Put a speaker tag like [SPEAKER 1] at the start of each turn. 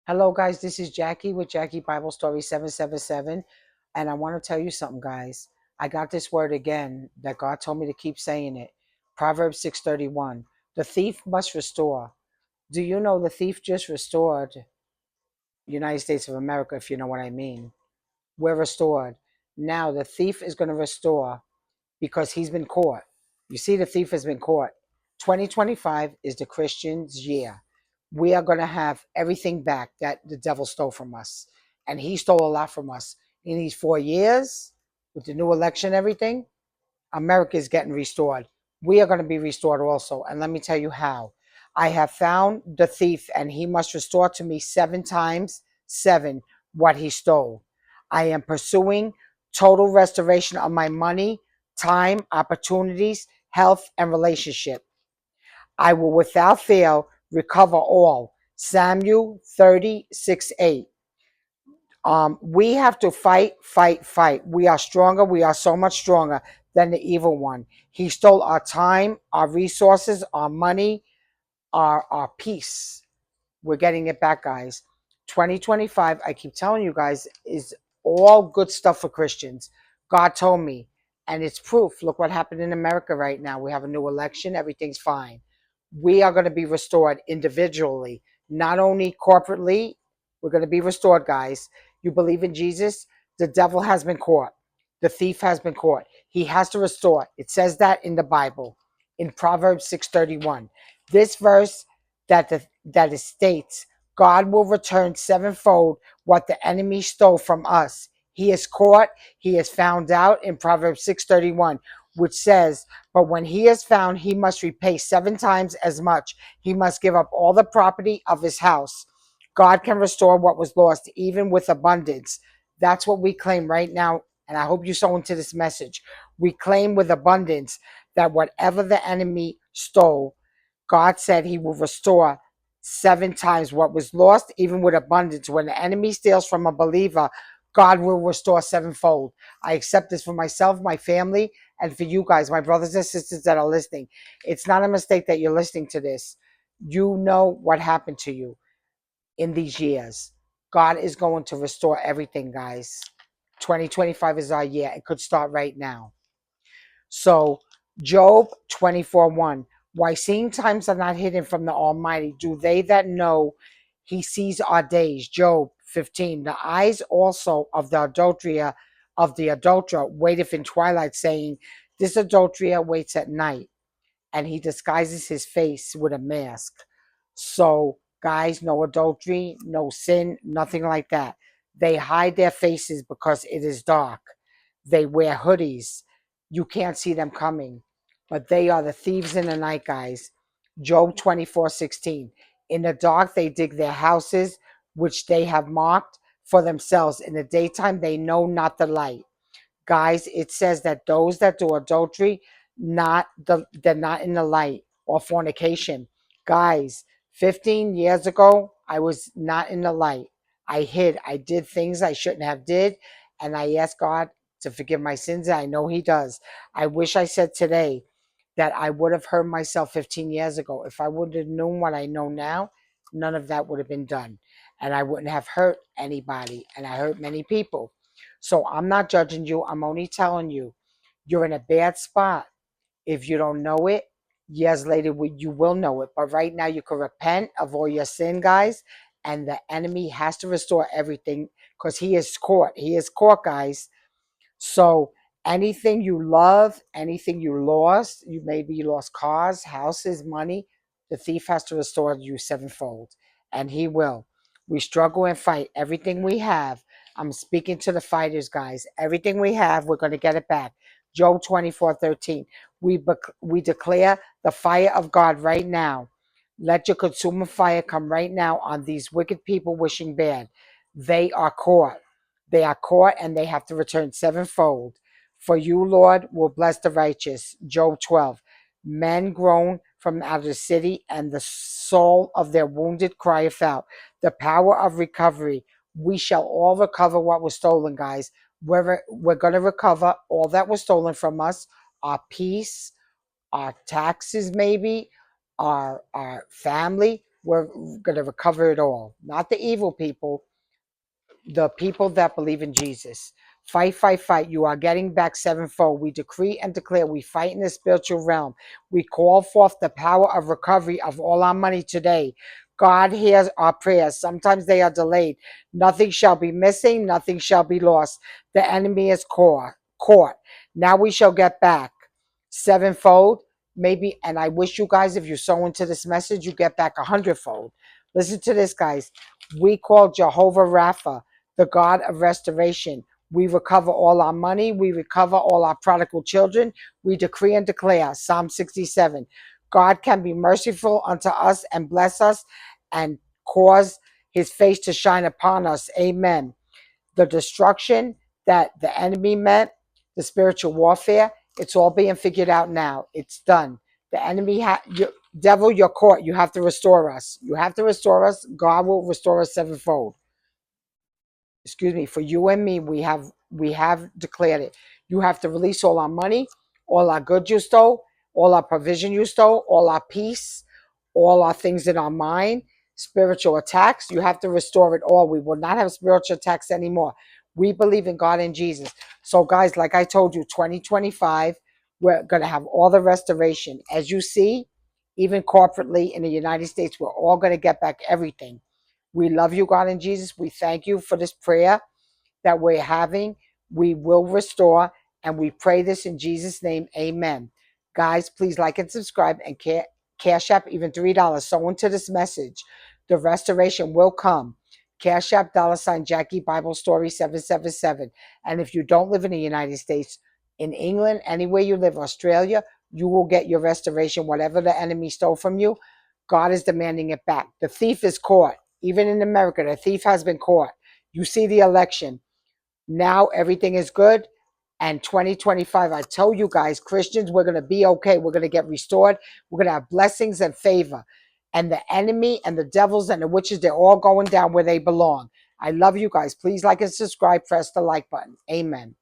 [SPEAKER 1] Hello, guys. This is Jackie with Jackie Bible Story 777. And I want to tell you something, guys. I got this word again that God told me to keep saying it. Proverbs 6:31. The thief must restore. Do you know the thief just restored the United States of America, if you know what I mean? We're restored. Now the thief is going to restore because he's been caught. You see, the thief has been caught. 2025 is the Christian's year. We are going to have everything back that the devil stole from us. And he stole a lot from us. In these 4 years, with the new election and everything, America is getting restored. We are going to be restored also. And let me tell you how. I have found the thief, and he must restore to me 7 times 7 what he stole. I am pursuing total restoration of my money, time, opportunities, health, and relationship. I will without fail recover all. Samuel 36:8. We have to fight, fight, fight. We are stronger. We are so much stronger than the evil one. He stole our time, our resources, our money, our peace. We're getting it back, guys. 2025, I keep telling you guys, is all good stuff for Christians. God told me, and it's proof. Look what happened in America right now. We have a new election. Everything's fine. We are going to be restored individually, not only corporately. We're going to be restored, guys. You believe in Jesus? The devil has been caught. The thief has been caught. He has to restore. It says that in the Bible, in Proverbs 6:31. This verse that it states, God will return sevenfold what the enemy stole from us. He is caught. He is found out in Proverbs 6:31, which says, but when he is found, he must repay 7 times as much. He must give up all the property of his house. God can restore what was lost, even with abundance. That's what we claim right now. And I hope you sow into this message. We claim with abundance that whatever the enemy stole, God said he will restore 7 times what was lost, even with abundance. When the enemy steals from a believer, God will restore sevenfold. I accept this for myself, my family, and for you guys, my brothers and sisters that are listening. It's not a mistake that you're listening to this. You know what happened to you in these years. God is going to restore everything, guys. 2025 is our year. It could start right now. So, Job 24:1. Why seeing times are not hidden from the Almighty? Do they that know he sees our days? Job 15. The eyes also of the adulterer waiteth in twilight, saying, this adulterer waits at night, and he disguises his face with a mask. So, guys, no adultery, no sin, nothing like that. They hide their faces because it is dark. They wear hoodies. You can't see them coming. But they are the thieves in the night, guys. Job 24:16. In the dark they dig their houses, which they have marked for themselves. In the daytime they know not the light. Guys, it says that those that do adultery, they're not in the light, or fornication. Guys, 15 years ago, I was not in the light. I hid. I did things I shouldn't have did, and I asked God to forgive my sins. I know he does. I wish I said today that I would have hurt myself 15 years ago. If I would have known what I know now, none of that would have been done. And I wouldn't have hurt anybody, and I hurt many people. So I'm not judging you. I'm only telling you, you're in a bad spot. If you don't know it, years later you will know it. But right now you can repent of all your sin, guys. And the enemy has to restore everything because he is caught. He is caught, guys. So anything you love, anything you lost, you lost cars, houses, money, the thief has to restore you sevenfold. And he will. We struggle and fight everything we have. I'm speaking to the fighters, guys. Everything we have, we're going to get it back. Job 24:13. We declare the fire of God right now. Let your consuming fire come right now on these wicked people wishing bad. They are caught. They are caught and they have to return sevenfold. For you, Lord, will bless the righteous. Job 12. Men groan from out of the city, and the soul of their wounded crieth out. The power of recovery. We shall all recover what was stolen, guys. We're going to recover all that was stolen from us, our peace, our taxes, maybe, our family. We're going to recover it all. Not the evil people, the people that believe in Jesus. Fight, fight, fight. You are getting back sevenfold. We decree and declare we fight in the spiritual realm. We call forth the power of recovery of all our money today. God hears our prayers. Sometimes they are delayed. Nothing shall be missing. Nothing shall be lost. The enemy is caught. Now we shall get back sevenfold. Maybe, and I wish you guys, if you sow into this message, you get back 100-fold. Listen to this, guys. We call Jehovah Rapha the God of restoration. We recover all our money. We recover all our prodigal children. We decree and declare, Psalm 67, God can be merciful unto us and bless us and cause his face to shine upon us. Amen. The destruction that the enemy meant, the spiritual warfare, it's all being figured out now. It's done. The enemy, devil, you're caught. You have to restore us. You have to restore us. God will restore us sevenfold. Excuse me, for you and me, we have declared it. You have to release all our money, all our goods you stole, all our provision you stole, all our peace, all our things in our mind, spiritual attacks. You have to restore it all. We will not have spiritual attacks anymore. We believe in God and Jesus. So guys, like I told you, 2025, we're going to have all the restoration. As you see, even corporately in the United States, we're all going to get back everything. We love you, God and Jesus. We thank you for this prayer that we're having. We will restore, and we pray this in Jesus' name. Amen. Guys, please like and subscribe and Cash App even $3. So into this message, the restoration will come. Cash App $ Jackie Bible Story 777. And if you don't live in the United States, in England, anywhere you live, Australia, you will get your restoration. Whatever the enemy stole from you, God is demanding it back. The thief is caught. Even in America, the thief has been caught. You see the election. Now everything is good. And 2025, I tell you guys, Christians, we're going to be okay. We're going to get restored. We're going to have blessings and favor. And the enemy and the devils and the witches, they're all going down where they belong. I love you guys. Please like and subscribe. Press the like button. Amen.